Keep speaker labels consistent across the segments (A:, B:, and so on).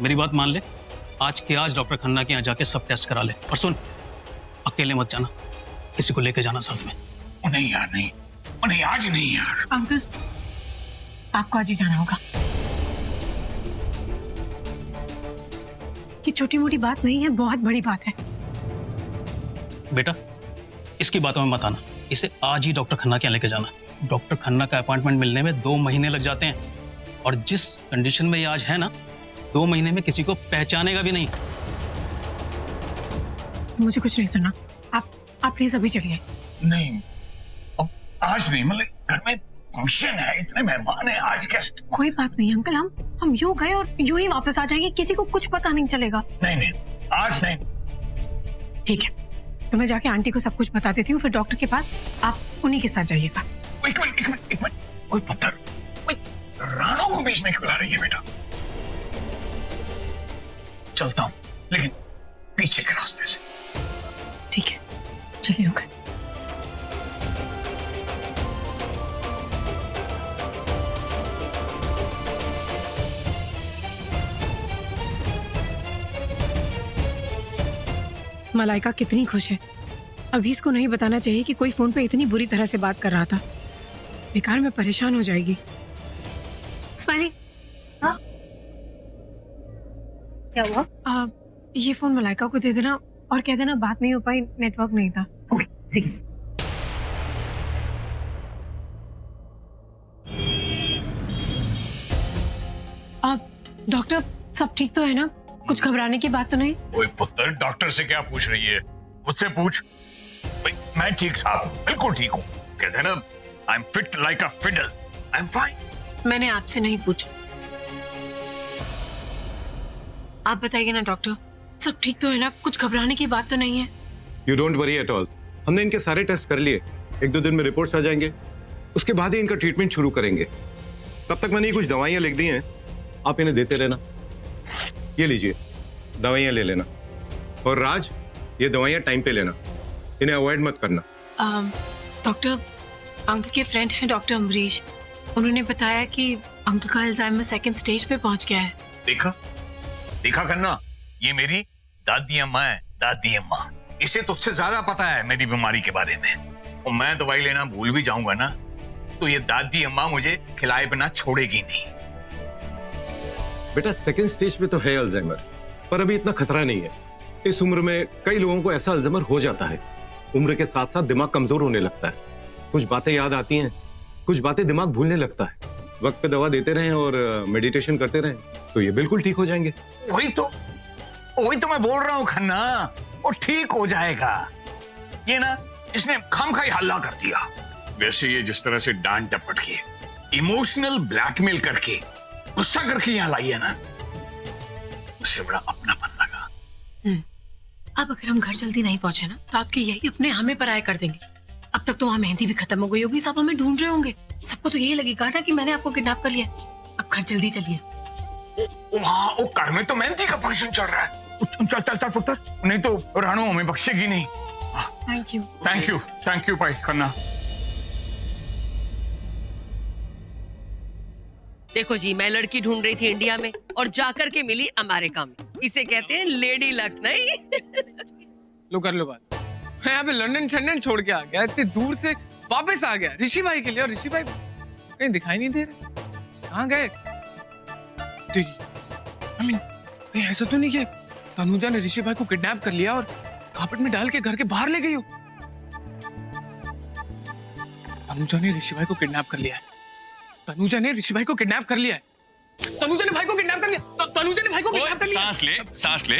A: मेरी बात मान ले, आज के आज डॉक्टर खन्ना के यहाँ जाके सब टेस्ट करा ले। और सुन, अकेले मत जाना, किसी को लेके जाना साथ में।
B: नहीं यार, नहीं नहीं, आज नहीं यार।
C: अंकल, आपको आज ही जाना होगा। ये छोटी मोटी बात नहीं है, बहुत बड़ी बात है।
A: बेटा, इसकी बातों में मत आना, इसे आज ही डॉक्टर खन्ना के यहाँ लेके जाना। डॉक्टर खन्ना का अपॉइंटमेंट मिलने में 2 महीने लग जाते हैं, और जिस कंडीशन में ये आज है ना, 2 महीने में किसी को पहचानेगा भी नहीं।
C: मुझे कुछ नहीं सुना, आप प्लीज अभी चलिए।
B: नहीं, अब आज नहीं, मतलब घर में फंक्शन है, इतने मेहमान हैं आज। गेस्ट।
C: कोई बात नहीं अंकल, हम यूं गए और यूं ही वापस आ जाएंगे, किसी को कुछ पता नहीं चलेगा।
B: नहीं नहीं, आज नहीं।
C: ठीक है, तो मैं जाके आंटी को सब कुछ बता देती हूँ, फिर डॉक्टर के पास आप उन्हीं के साथ जाइएगा।
B: एक मिनट, कोई पत्थर, कोई रानों को बीच में क्यों ला रही है बेटा? चलता हूँ, लेकिन पीछे के रास्ते से।
C: ठीक है, चलिए होगा। मलाइका कितनी खुश है। अभी इसको नहीं बताना चाहिए कि कोई फोन पे इतनी बुरी तरह से बात कर रहा था, बेकार में परेशान हो जाएगी। स्माइली, हाँ क्या हुआ? ये फोन मलाइका को दे देना और कह देना बात नहीं हो पाई, नेटवर्क नहीं था। ओके, ठीक है। डॉक्टर, सब ठीक तो है ना? कुछ घबराने की बात तो नहीं?
B: ओए पुत्र, डॉक्टर से क्या पूछ रही है? मुझसे पूछ। मैं ठीक ठाक हूँ, बिल्कुल ठीक हूँ। कहते हैं ना, I am fit like a fiddle, I am fine.
C: मैंने आपसे नहीं पूछा, आप बताइए ना डॉक्टर, सब ठीक तो है ना? कुछ घबराने की बात तो नहीं है?
D: You don't worry at all. हमने इनके सारे टेस्ट कर लिए, 1-2 दिन में रिपोर्ट्स आ जाएंगे, उसके बाद ही इनका ट्रीटमेंट शुरू करेंगे। तब तक मैंने कुछ दवाइयां लिख दी हैं, आप इन्हें देते रहना। ये लीजिए, दवाइयां ले लेना। और राज, ये दवाइयां टाइम पे लेना, इन्हें अवॉइड मत करना।
C: डॉक्टर, अंकल के फ्रेंड हैं डॉक्टर अमरीश, उन्होंने बताया कि अंकल का अल्जाइमर 2nd स्टेज पे पहुंच गया है।
B: देखा करना, ये मेरी दादी अम्मा है, दादी अम्मा। इसे तुझसे ज्यादा पता है मेरी बीमारी के बारे में। और मैं दवाई लेना भूल भी जाऊंगा ना, तो ये दादी अम्मा मुझे खिलाए बिना छोड़ेगी नहीं।
D: बेटा, 2nd स्टेज पे तो है अल्जाइमर, पर अभी इतना खतरा नहीं है। इस उम्र में कई लोगों को ऐसा अल्जाइमर हो जाता है। उम्र के साथ साथ दिमाग कमजोर होने लगता है, कुछ बातें याद आती हैं, कुछ बातें दिमाग भूलने लगता है। वक्त पे दवा देते रहें और मेडिटेशन करते रहें तो ये बिल्कुल ठीक हो जाएंगे।
B: वही तो मैं बोल रहा हूँ खन्ना, वो ठीक हो जाएगा। ये ना, इसने खामखाई हल्ला कर दिया। वैसे ये जिस तरह से डांट टपट के, इमोशनल ब्लैकमेल करके, गुस्सा करके यहाँ लाई है ना, उससे बड़ा अपनापन लगा।
C: अब अगर हम घर जल्दी नहीं पहुंचे ना, तो आपके यही अपने हमें पराये कर देंगे। अब तक तो वहाँ मेहंदी भी खत्म हो गई होगी, सब हमें ढूंढ रहे होंगे। सबको तो यही लगेगा ना कि मैंने आपको किडनैप कर लिया। अब घर जल्दी चलिए।
B: वहाँ वो घर में तो मेहंदी का फंक्शन चल रहा है। चल पुत्र, नहीं तो रानू हमें बख्शेगी नहीं। थैंक यू भाई खन्ना।
E: देखो जी, मैं लड़की ढूंढ रही थी इंडिया में और जाकर के मिली अमेरिका में। इसे कहते हैं लेडी लक, नहीं?
F: लो कर लो बात। मैं यहाँ पे लंदन छोड़ के आ गया, इतनी दूर से वापस आ गया ऋषि भाई के लिए, और ऋषि भाई कहीं दिखाई नहीं दे रहे। कहाँ गए? कहीं ऐसा तो नहीं कि तनुजा ने ऋषि भाई को किडनैप कर लिया और कार्पेट में डाल के घर के बाहर ले गई हो? तनुजा ने ऋषि भाई को किडनैप कर लिया है। तनुजा ने ऋषि भाई को किडनैप कर लिया है। तनुजा ने भाई को किडनैप कर लिया। तनुजा ने भाई को किडनैप कर लिया।
G: सांस ले।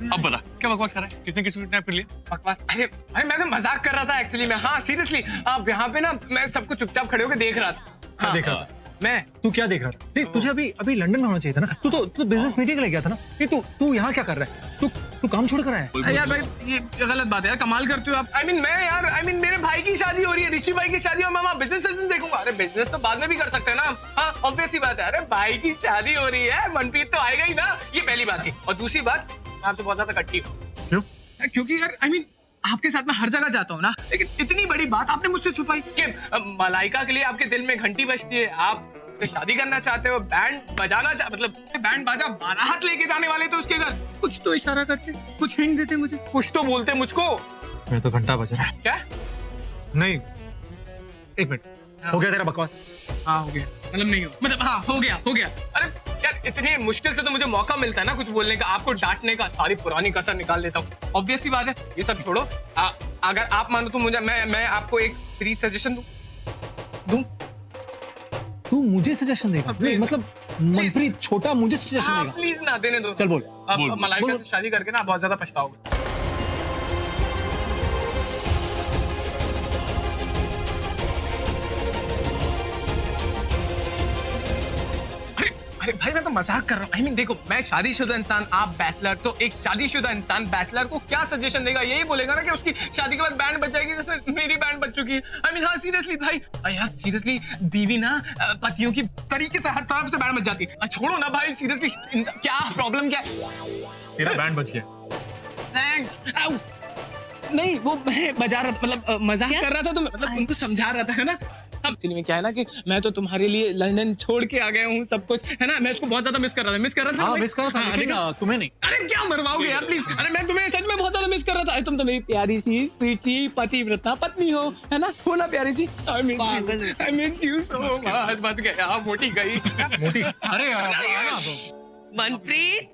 G: अब बता, क्या बकवास कर रहा है? किसने किसको किडनैप कर लिया?
F: बकवास? अरे मैं तो मजाक कर रहा था एक्चुअली में। हाँ सीरियसली, आप यहाँ पे ना, मैं सबको चुपचाप खड़े होकर देख रहा था।
H: हाँ, देख रहा था
F: मैं।
H: तू क्या देख रहा था? नहीं, तुझे अभी लंदन में होना चाहिए था ना। तू बिजनेस मीटिंग के लिए गया था ना। नहीं, तू यहाँ क्या कर रहा है? तू काम छोड़ कर आया है?
F: यार भाई, ये गलत बात है यार, कमाल करते हो आप। मेरे भाई की शादी हो रही है, ऋषि भाई की शादी, और मैं वहाँ बिजनेस देखूंगा। अरे बिजनेस तो बाद में भी कर सकते हैं ना। हाँ, ऑब्वियस सी बात है। अरे भाई की शादी हो रही है, मनप्रीत तो आएगा ही ना। ये पहली बात थी। और दूसरी बात, मैं आपसे बहुत ज्यादा कट्टी हूँ।
H: क्यों?
F: क्योंकि यार आपके साथ मैं हर जगह जाता हूँ ना, लेकिन इतनी बड़ी बात आपने मुझसे छुपाई कि मलाइका के लिए आपके दिल में घंटी बजती है। आप शादी करना चाहते हो, बैंड बजाना मतलब बैंड बाजा बारात लेके जाने वाले तो उसके घर, कुछ तो इशारा करते, कुछ हिंट देते मुझे, कुछ तो बोलते मुझको।
H: मेरा तो घंटा बज रहा है।
F: क्या?
H: नहीं, एक मिनट, हो गया तेरा बकवास?
F: हाँ हो गया, मतलब नहीं हो, मतलब हाँ हो गया। अरे यार इतनी मुश्किल से तो मुझे मौका मिलता है ना कुछ बोलने का, आपको डांटने का, सारी पुरानी कसर निकाल देता हूँ। ऑब्वियस सी बात है, ये सब छोड़ो। अगर आप मानो तो मुझे मैं आपको एक फ्री सजेशन दूं।
H: तू मुझे सजेशन देगा?
F: Please.
H: मतलब मनप्रीत छोटा मुझे सजेशन
F: हाँ
H: देगा?
F: प्लीज ना, देने दो।
H: चल बोल।
F: अब मलाइका से शादी करके ना बहुत ज्यादा पछताओगे। अरे भाई मैं तो मजाक कर रहा हूँ। I mean, देखो मैं शादीशुदा इंसान, आप बैचलर, तो एक शादीशुदा इंसान बैचलर को क्या सजेशन देगा? यही बोलेगा ना कि उसकी शादी के बाद बैंड बज जाएगी जैसे मेरी बैंड बज चुकी है। I mean, हाँ सीरियसली भाई, यार सीरियसली बीवी ना पतियों की तरीके से हर तरफ से बैंड बज जाती है। छोड़ो ना भाई, सीरियसली क्या प्रॉब्लम क्या है?
H: तेरा बैंड बज गया।
F: नहीं वो मैं बजा रहा था, मतलब मजाक कर रहा था, तो मतलब उनको समझा रहा था, है ना। एक्चुअली में क्या है ना कि मैं तो तुम्हारे लिए लंदन छोड़ के आ गया हूँ, सब कुछ है ना। मैं इसको बहुत ज्यादा मिस कर रहा था।
H: हाँ, मिस कर रहा था, लेकिन तुम्हें नहीं।
F: अरे क्या मरवाओगे यार प्लीज। अरे मैं तुम्हें सच में बहुत ज्यादा मिस कर रहा था। अरे तुम तो मेरी प्यारी सी स्वीट सी पतिव्रता पत्नी हो, है ना, हो ना प्यारी सी। I miss you so much. बच गया, मोटी गई।
H: मोटी, अरे
E: मनप्रीत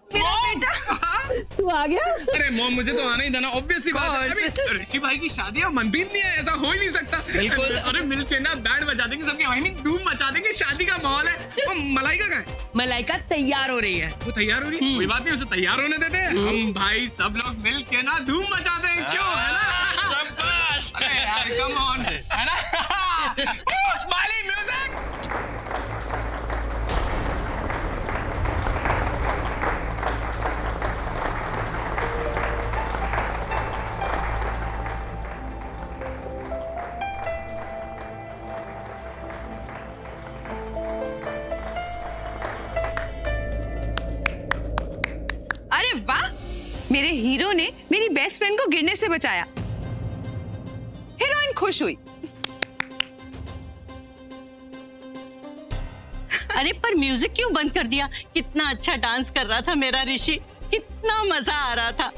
E: मेरा बेटा,
F: तू आ गया? अरे मॉम मुझे तो आना ही था ना, ऑब्वियस सी बात है। अभी ऋषि भाई की शादी है, मनप्रीत नहीं है, ऐसा हो ही नहीं सकता। बिल्कुल। अरे मिलके ना बैंड बजा देंगे, सबकी वाइनिंग धूम मचा देंगे, शादी का माहौल है। वो मलाइका कहाँ है?
E: मलाइका तैयार हो रही है।
F: वो तैयार हो रही है? कोई बात नहीं, उसे तैयार होने देते हैं। हम भाई सब लोग मिलके ना धूम मचाते हैं, क्यों, है ना? शाबाश। अरे यार कम ऑन, है ना? Smiley music.
I: अरे वाह, मेरे हीरो ने मेरी बेस्ट फ्रेंड को गिरने से बचाया। हीरोइन खुश हुई।
J: अरे पर म्यूजिक क्यों बंद कर दिया? कितना अच्छा डांस कर रहा था मेरा ऋषि, कितना मजा आ रहा था।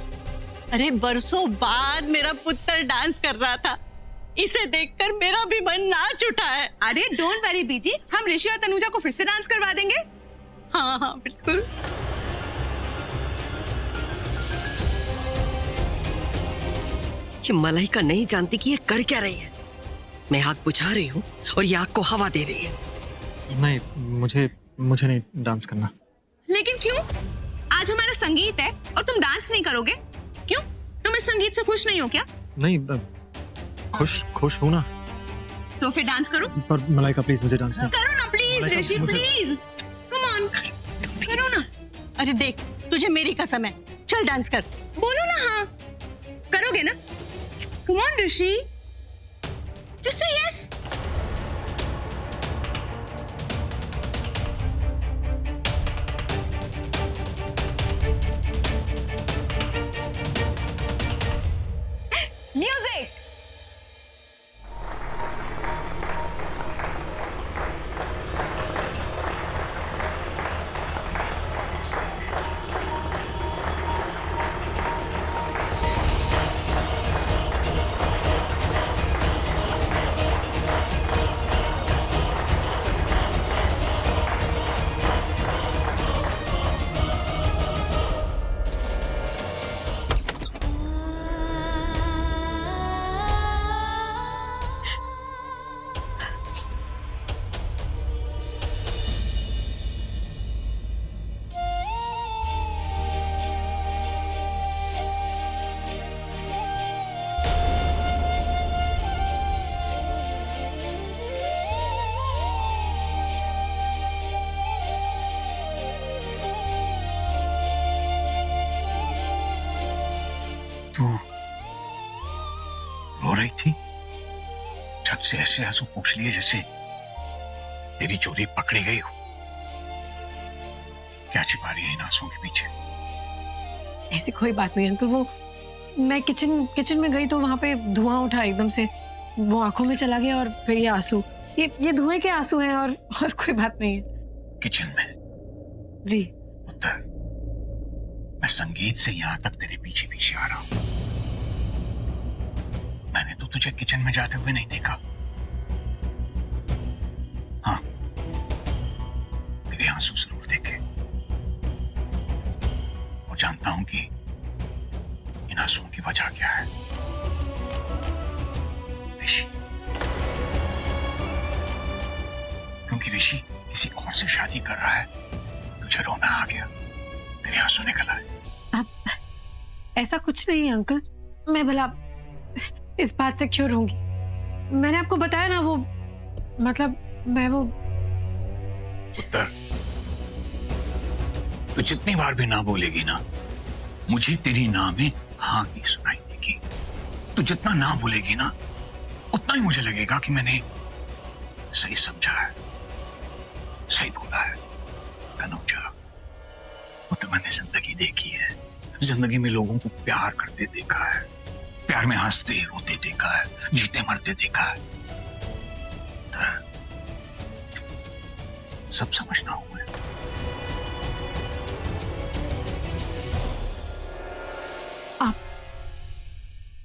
J: अरे बरसों बाद मेरा पुत्र डांस कर रहा था, इसे देखकर मेरा भी मन नाच उठा है।
I: अरे डोंट वरी बीजी, हम ऋषि और तनुजा को फिर से डांस करवा देंगे।
J: हाँ हाँ बिल्कुल।
E: ये मलाइका नहीं जानती कि ये कर क्या रही है। मैं आग बुझा रही हूँ और ये आग को हवा दे रही है।
H: नहीं, मुझे नहीं डांस करना।
I: लेकिन क्यों? आज हमारा संगीत है और तुम डांस नहीं करोगे? क्यों? तुम इस संगीत से खुश नहीं हो क्या?
H: नहीं, खुश हूँ ना।
I: तो फिर डांस करो।
H: पर मलाइका प्लीज मुझे डांस नहीं।
I: करो ना please Rishi, please come on, करो ना।
J: अरे देख, तुझे मेरी कसम है, चल डांस कर।
I: बोलो ना हाँ, करोगे ना? Come on Rishi, just say yes. Music.
B: तू रो रही थी? झट से ऐसे आंसू पूछ लिए जैसे तेरी चोरी पकड़ी गई हो। क्या छिपा रही है इन आंसुओं के पीछे?
C: ऐसी कोई बात नहीं अंकल, वो मैं किचन में गई तो वहां पे धुआं उठा एकदम से, वो आंखों में चला गया और फिर ये आंसू। ये धुएं के आंसू हैं और कोई बात नहीं है।
B: किचन में।
C: जी।
B: उत्तर, मैं संगीत से यहां तक तेरे पीछे पीछे आ रहा हूं। मैंने तो तुझे किचन में जाते हुए नहीं देखा। हाँ, तेरे आंसू जरूर देखे और जानता हूं कि इन आंसुओं की वजह क्या है। ऋषि, क्योंकि ऋषि किसी और से शादी कर रहा है, तुझे रोना आ गया, तेरे आंसू निकल आए।
C: अब ऐसा कुछ नहीं है अंकल, मैं भला इस बात से क्यों रोऊंगी? मैंने आपको बताया ना, वो मतलब मैं वो।
B: उत्तर, तू जितनी बार भी ना बोलेगी ना, मुझे तेरी ना में हाँ ही सुनाई देगी। तू जितना ना बोलेगी ना, उतना ही मुझे लगेगा कि मैंने सही समझा है, सही बोला है। तनुजा, वो तो मैंने जिंदगी देखी है, जिंदगी में लोगों को प्यार करते देखा है, प्यार में हंसते रोते देखा है, जीते मरते देखा है। सब समझना हूं मैं।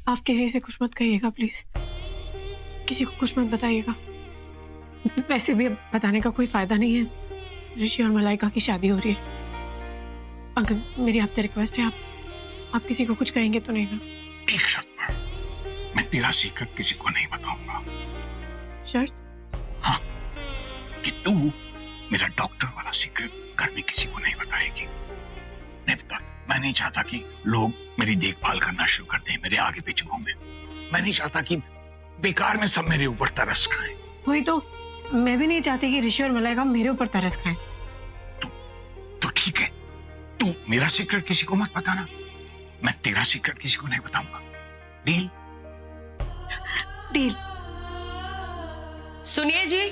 C: आप किसी से कुछ मत कहिएगा प्लीज, किसी को कुछ मत बताइएगा। वैसे भी अब बताने का कोई फायदा नहीं है, ऋषि और मलाइका की शादी हो रही है। अंकल, मेरी आपसे रिक्वेस्ट है, आप किसी को कुछ कहेंगे तो नहीं ना?
B: एक शर्त पर, मैं तेरा सीक्रेट किसी को नहीं बताऊंगा।
C: शर्त?
B: हाँ, कि तू मेरा डॉक्टर वाला सीक्रेट घर में किसी को नहीं बताएगी। नहीं बता, मैं नहीं चाहता कि लोग मेरी देखभाल करना शुरू कर दें, मेरे आगे पीछे घूमे। मैं नहीं चाहता कि बेकार में सब मेरे ऊपर तरस खाएं।
C: वही तो, मैं भी नहीं चाहती कि ऋषि और मलाइका मेरे ऊपर तरस खाएं।
B: तो ठीक है, तू मेरा सीक्रेट किसी को मत बताना, मैं तेरा सीक्रेट किसी को नहीं बताऊंगा। डील?
C: डील।
E: सुनिए जी,